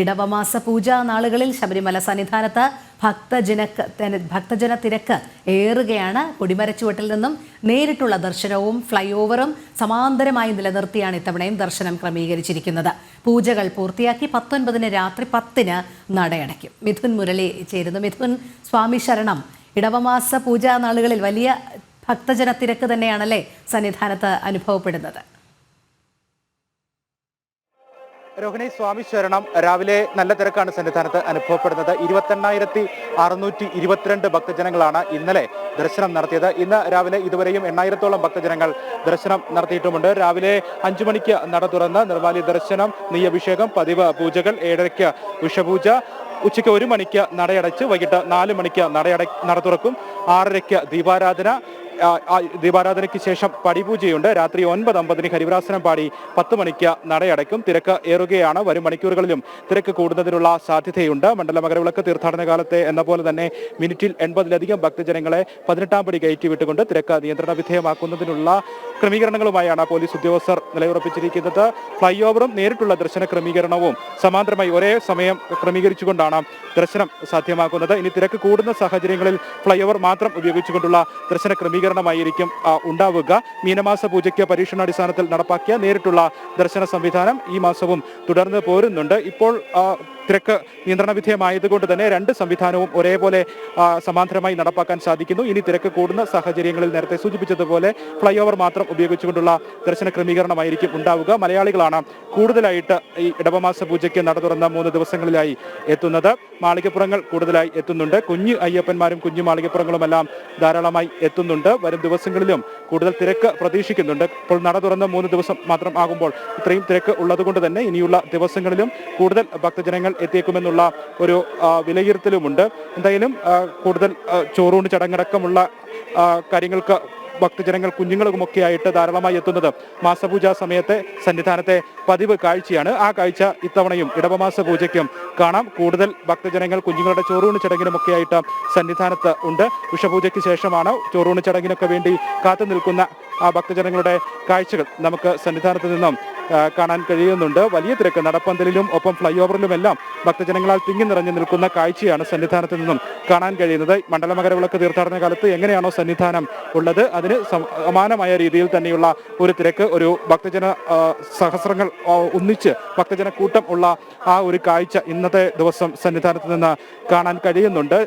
ഇടവമാസ പൂജാ നാളുകളിൽ ശബരിമല സന്നിധാനത്ത് ഭക്തജന തിരക്ക് ഏറുകയാണ്. കൊടിമരച്ചുവട്ടിൽ നിന്നും നേരിട്ടുള്ള ദർശനവും ഫ്ലൈ ഓവറും സമാന്തരമായി നിലനിർത്തിയാണ് ഇത്തവണയും ദർശനം ക്രമീകരിച്ചിരിക്കുന്നത്. പൂജകൾ പൂർത്തിയാക്കി 19-ന് രാത്രി 10-ന് നടയടയ്ക്കും. മിഥുൻ മുരളി ചേരുന്നു. മിഥുൻ, സ്വാമി ശരണം. ഇടവമാസ പൂജാ നാളുകളിൽ വലിയ ഭക്തജന തിരക്ക് തന്നെയാണല്ലേ സന്നിധാനത്ത് അനുഭവപ്പെടുന്നത്? രോഹിണി, സ്വാമി ശരണം. രാവിലെ നല്ല തിരക്കാണ് സന്നിധാനത്ത് അനുഭവപ്പെടുന്നത്. 28,622 ഭക്തജനങ്ങളാണ് ഇന്നലെ ദർശനം നടത്തിയത്. ഇന്ന് രാവിലെ ഇതുവരെയും 8,000-ഓളം ഭക്തജനങ്ങൾ ദർശനം നടത്തിയിട്ടുമുണ്ട്. രാവിലെ 5 മണിക്ക് നട തുറന്ന് നിർമ്മാല്യ ദർശനം, നെയ്യഭിഷേകം, പതിവ് പൂജകൾ, 7:30 ഉഷപൂജ, ഉച്ചയ്ക്ക് 1 മണിക്ക് നടയടച്ച് വൈകിട്ട് 4 മണിക്ക് നട തുറക്കും. 6:30 ദീപാരാധന. ദീപാരാധനയ്ക്ക് ശേഷം പടിപൂജയുണ്ട്. രാത്രി 9:50-ന് ഹരിവരാസനം പാടി 10 മണിക്ക് നടയടയ്ക്കും. തിരക്ക് ഏറുകയാണ്. വരും മണിക്കൂറുകളിലും തിരക്ക് കൂടുന്നതിനുള്ള സാധ്യതയുണ്ട്. മണ്ഡല മകരവിളക്ക് തീർത്ഥാടന കാലത്തെ എന്ന പോലെ തന്നെ മിനിറ്റിൽ 80-ലധികം ഭക്തജനങ്ങളെ 18-ാം പടി കയറ്റി വിട്ടുകൊണ്ട് തിരക്ക് നിയന്ത്രണ വിധേയമാക്കുന്നതിനുള്ള ക്രമീകരണങ്ങളുമായാണ് പോലീസ് ഉദ്യോഗസ്ഥർ നിലയുറപ്പിച്ചിരിക്കുന്നത്. ഫ്ലൈ ഓവറും നേരിട്ടുള്ള ദർശന ക്രമീകരണവും സമാന്തരമായി ഒരേ സമയം ക്രമീകരിച്ചുകൊണ്ടാണ് ദർശനം സാധ്യമാക്കുന്നത്. ഇനി തിരക്ക് കൂടുന്ന സാഹചര്യങ്ങളിൽ ഫ്ലൈ ഓവർ മാത്രം ഉപയോഗിച്ചുകൊണ്ടുള്ള ദർശന ക്രമീകരണമായിരിക്കും ഉണ്ടാവുക. മീനമാസ പൂജയ്ക്ക് പരീക്ഷണാടിസ്ഥാനത്തിൽ നടപ്പാക്കിയ നേരിട്ടുള്ള ദർശന സംവിധാനം ഈ മാസവും തുടർന്ന് പോരുന്നുണ്ട്. ഇപ്പോൾ തിരക്ക് നിയന്ത്രണ വിധേയമായതുകൊണ്ട് തന്നെ 2 സംവിധാനവും ഒരേപോലെ സമാന്തരമായി നടപ്പാക്കാൻ സാധിക്കുന്നു. ഇനി തിരക്ക് കൂടുന്ന സാഹചര്യങ്ങളിൽ നേരത്തെ സൂചിപ്പിച്ചതുപോലെ ഫ്ലൈ ഓവർ മാത്രം ഉപയോഗിച്ചുകൊണ്ടുള്ള ദർശന ക്രമീകരണമായിരിക്കും ഉണ്ടാവുക. മലയാളികളാണ് കൂടുതലായിട്ട് ഈ ഇടവമാസ പൂജയ്ക്ക് നട തുറന്ന 3 ദിവസങ്ങളിലായി എത്തുന്നത്. മാളികപ്പുറങ്ങൾ കൂടുതലായി എത്തുന്നുണ്ട്. കുഞ്ഞു അയ്യപ്പന്മാരും കുഞ്ഞു മാളികപ്പുറങ്ങളുമെല്ലാം ധാരാളമായി എത്തുന്നുണ്ട്. വരും ദിവസങ്ങളിലും കൂടുതൽ തിരക്ക് പ്രതീക്ഷിക്കുന്നുണ്ട്. ഇപ്പോൾ നട തുറന്ന 3 ദിവസം മാത്രം ആകുമ്പോൾ ഇത്രയും തിരക്ക് ഉള്ളതുകൊണ്ട് തന്നെ ഇനിയുള്ള ദിവസങ്ങളിലും കൂടുതൽ ഭക്തജനങ്ങൾ എത്തിയേക്കുമെന്നുള്ള ഒരു വിലയിരുത്തലുമുണ്ട്. എന്തായാലും കൂടുതൽ ചോറൂണ് ചടങ്ങടക്കമുള്ള കാര്യങ്ങൾക്ക് ഭക്തജനങ്ങൾ കുഞ്ഞുങ്ങളുമൊക്കെ ആയിട്ട് ധാരാളമായി എത്തുന്നത് മാസപൂജാ സമയത്തെ സന്നിധാനത്തെ പതിവ് കാഴ്ചയാണ്. ആ കാഴ്ച ഇത്തവണയും ഇടവമാസ പൂജയ്ക്കും കാണാം. കൂടുതൽ ഭക്തജനങ്ങൾ കുഞ്ഞുങ്ങളുടെ ചോറൂണ് ചടങ്ങിനുമൊക്കെ ആയിട്ട് സന്നിധാനത്ത് ഉണ്ട്. ഉഷപൂജയ്ക്ക് ശേഷമാണ് ചോറൂണ് ചടങ്ങിനൊക്കെ വേണ്ടി കാത്തു നിൽക്കുന്ന ആ ഭക്തജനങ്ങളുടെ കാഴ്ചകൾ നമുക്ക് സന്നിധാനത്ത് നിന്നും കാണാൻ കഴിയുന്നുണ്ട്. വലിയ തിരക്ക് നടപ്പന്തലിലും ഒപ്പം ഫ്ലൈ ഓവറിലുമെല്ലാം ഭക്തജനങ്ങളാൽ തിങ്ങി നിറഞ്ഞു നിൽക്കുന്ന കാഴ്ചയാണ് സന്നിധാനത്ത് നിന്നും കാണാൻ കഴിയുന്നത്. മണ്ഡല മകരവിളക്ക് തീർത്ഥാടന കാലത്ത് എങ്ങനെയാണോ സന്നിധാനം ഉള്ളത് അതിന് സമാനമായ രീതിയിൽ തന്നെയുള്ള ഒരു തിരക്ക്, ഒരു ഭക്തജന സഹസ്രങ്ങൾ ഒന്നിച്ച് ഭക്തജന കൂട്ടം ഉള്ള ആ ഒരു കാഴ്ച ഇന്നത്തെ ദിവസം സന്നിധാനത്ത് നിന്ന് കാണാൻ കഴിയുന്നുണ്ട്.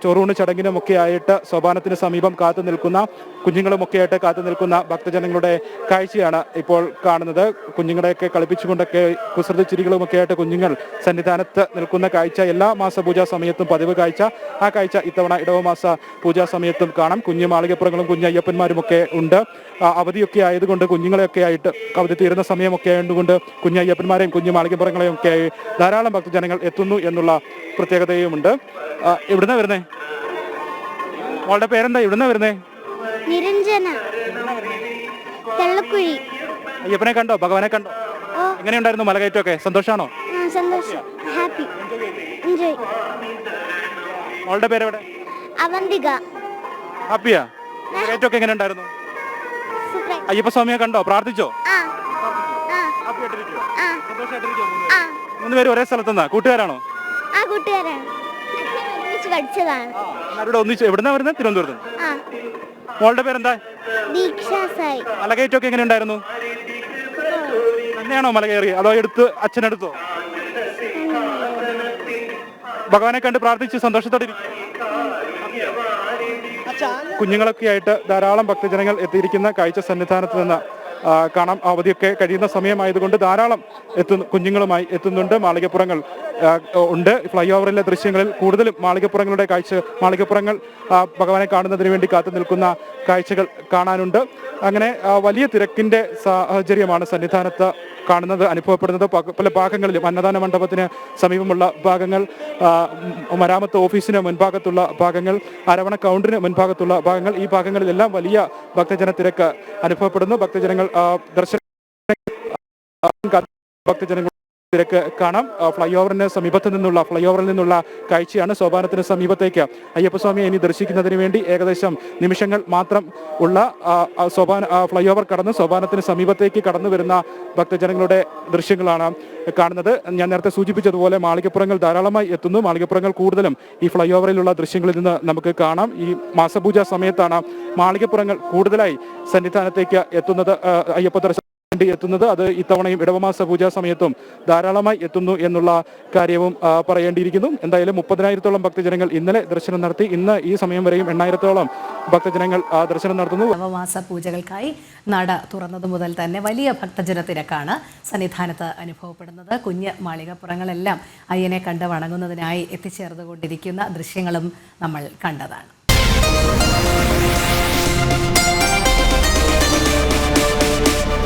ചോറൂണ് ചടങ്ങിനുമൊക്കെ ആയിട്ട് സോപാനത്തിന് സമീപം കാത്തു നിൽക്കുന്ന കുഞ്ഞുങ്ങളുമൊക്കെ ആയിട്ട് കാത്തു നിൽക്കുന്ന ഭക്തജനങ്ങളുടെ കാഴ്ചയാണ് ഇപ്പോൾ കാണുന്നത്. കുഞ്ഞുങ്ങളെയൊക്കെ കളിപ്പിച്ചുകൊണ്ടൊക്കെ കുസൃതി ചിരികളുമൊക്കെ ആയിട്ട് കുഞ്ഞുങ്ങൾ സന്നിധാനത്ത് നിൽക്കുന്ന കാഴ്ച എല്ലാ മാസപൂജാ സമയത്തും പതിവ് കാഴ്ച. ആ കാഴ്ച ഇത്തവണ ഇടവമാസ പൂജാ സമയത്തും കാണാം. കുഞ്ഞു മാളികപ്പുറങ്ങളും കുഞ്ഞയ്യപ്പന്മാരുമൊക്കെ ഉണ്ട്. അവധിയൊക്കെ ആയതുകൊണ്ട് കുഞ്ഞുങ്ങളെയൊക്കെ ആയിട്ട് അവധി തീരുന്ന സമയമൊക്കെ ആയതുകൊണ്ട് കുഞ്ഞയ്യപ്പന്മാരെയും കുഞ്ഞു മാളികപ്പുറങ്ങളെയും ഒക്കെ ആയി ധാരാളം ഭക്തജനങ്ങൾ എത്തുന്നു എന്നുള്ള പ്രത്യേകതയുമുണ്ട്. എവിടുന്നാ വരുന്നേ? മോളുടെ പേരെന്താ? എവിടുന്നാ വരുന്നേ? നിരഞ്ജന, തെള്ളക്കുഴി. അയ്യപ്പനെ കണ്ടോ? ഭഗവാനെ കണ്ടോ? എങ്ങനെയുണ്ടായിരുന്നു മലകയറ്റമൊക്കെ? സന്തോഷാണോ? സന്തോഷം, ഹാപ്പി, എൻജോയ്. മോളുടെ പേരെവിടെ? അവന്തിക. ഹാപ്പിയാ? മലകയറ്റമൊക്കെ എങ്ങനെ ഉണ്ടായിരുന്നു? അയ്യപ്പസ്വാമിയെ കണ്ടോ? പ്രാർത്ഥിച്ചോ? മൂന്ന് പേരും ഒരേ സ്ഥലത്തുനിന്നാ? കൂട്ടുകാരാണോ? ഒന്നിച്ച്. എവിടുന്നാ വരുന്നത്? തിരുവനന്തപുരത്ത്. മോളുടെ പേരെന്താ? മലകയറ്റമൊക്കെ എങ്ങനെ ഉണ്ടായിരുന്നു? തന്നെയാണോ മല കയറി? അതോ അച്ഛനെടുത്തോ? ഭഗവാനെ കണ്ട് പ്രാർത്ഥിച്ച് സന്തോഷത്തോടെ കുഞ്ഞുങ്ങളൊക്കെ ആയിട്ട് ധാരാളം ഭക്തജനങ്ങൾ എത്തിയിരിക്കുന്ന കാഴ്ച സന്നിധാനത്ത് നിന്ന് കാണാം. അവധിയൊക്കെ കഴിയുന്ന സമയമായതുകൊണ്ട് ധാരാളം കുഞ്ഞുങ്ങളുമായി എത്തുന്നുണ്ട്. മാളികപ്പുറങ്ങൾ ഉണ്ട്. ഫ്ലൈ ഓവറിലെ ദൃശ്യങ്ങളിൽ കൂടുതലും മാളികപ്പുറങ്ങളുടെ മാളികപ്പുറങ്ങൾ ഭഗവാനെ കാണുന്നതിന് വേണ്ടി കാത്തു നിൽക്കുന്ന കാഴ്ചകൾ കാണാനുണ്ട്. അങ്ങനെ വലിയ തിരക്കിന്റെ സാഹചര്യമാണ് സന്നിധാനത്ത് കാണുന്നത്, അനുഭവപ്പെടുന്നത്. പല ഭാഗങ്ങളിലും അന്നദാന മണ്ഡപത്തിന് സമീപമുള്ള ഭാഗങ്ങൾ, മരാമത്ത് ഓഫീസിന് മുൻഭാഗത്തുള്ള ഭാഗങ്ങൾ, അരവണ കൗണ്ടറിന് മുൻഭാഗത്തുള്ള ഭാഗങ്ങൾ, ഈ ഭാഗങ്ങളിലെല്ലാം വലിയ ഭക്തജന തിരക്ക് അനുഭവപ്പെടുന്നു. ഭക്തജനങ്ങൾ ഭക്തജനങ്ങൾ തിരക്ക് കാണാം. ഫ്ലൈ ഓവറിന് ഫ്ലൈ ഓവറിൽ നിന്നുള്ള കാഴ്ചയാണ്. സോപാനത്തിന് സമീപത്തേക്ക് അയ്യപ്പസ്വാമിയെ ഇനി ദർശിക്കുന്നതിന് വേണ്ടി ഏകദേശം നിമിഷങ്ങൾ മാത്രം ഉള്ള ഫ്ലൈ ഓവർ കടന്ന് സോപാനത്തിന് സമീപത്തേക്ക് കടന്നു വരുന്ന ഭക്തജനങ്ങളുടെ ദൃശ്യങ്ങളാണ് കാണുന്നത്. ഞാൻ നേരത്തെ സൂചിപ്പിച്ചതുപോലെ മാളികപ്പുറങ്ങൾ ധാരാളമായി എത്തുന്നു. മാളികപ്പുറങ്ങൾ കൂടുതലും ഈ ഫ്ലൈ ഓവറിലുള്ള ദൃശ്യങ്ങളിൽ നിന്ന് നമുക്ക് കാണാം. ഈ മാസപൂജ സമയത്താണ് മാളികപ്പുറങ്ങൾ കൂടുതലായി സന്നിധാനത്തേക്ക് എത്തുന്നത്, അയ്യപ്പ ദർശനം എത്തുന്നത്. അത് ഇത്തവണയും ഇടവമാസ പൂജാ സമയത്തും ധാരാളമായി എത്തുന്നു എന്നുള്ള കാര്യവും പറയേണ്ടിയിരിക്കുന്നു. എന്തായാലും 30,000-ഓളം ഭക്തജനങ്ങൾ ഇന്നലെ ദർശനം നടത്തി. ഇന്ന് ഈ സമയം വരെയും 8,000-ഓളം ഭക്തജനങ്ങൾ ദർശനം നടത്തുന്നു. ഇടവമാസ പൂജകൾക്കായി നട തുറന്നതു മുതൽ തന്നെ വലിയ ഭക്തജന തിരക്കാണ് സന്നിധാനത്ത് അനുഭവപ്പെടുന്നത്. കുഞ്ഞ് മാളികപ്പുറങ്ങളെല്ലാം അയ്യനെ കണ്ട് വണങ്ങുന്നതിനായി എത്തിച്ചേർന്നുകൊണ്ടിരിക്കുന്ന ദൃശ്യങ്ങളും നമ്മൾ കണ്ടതാണ്.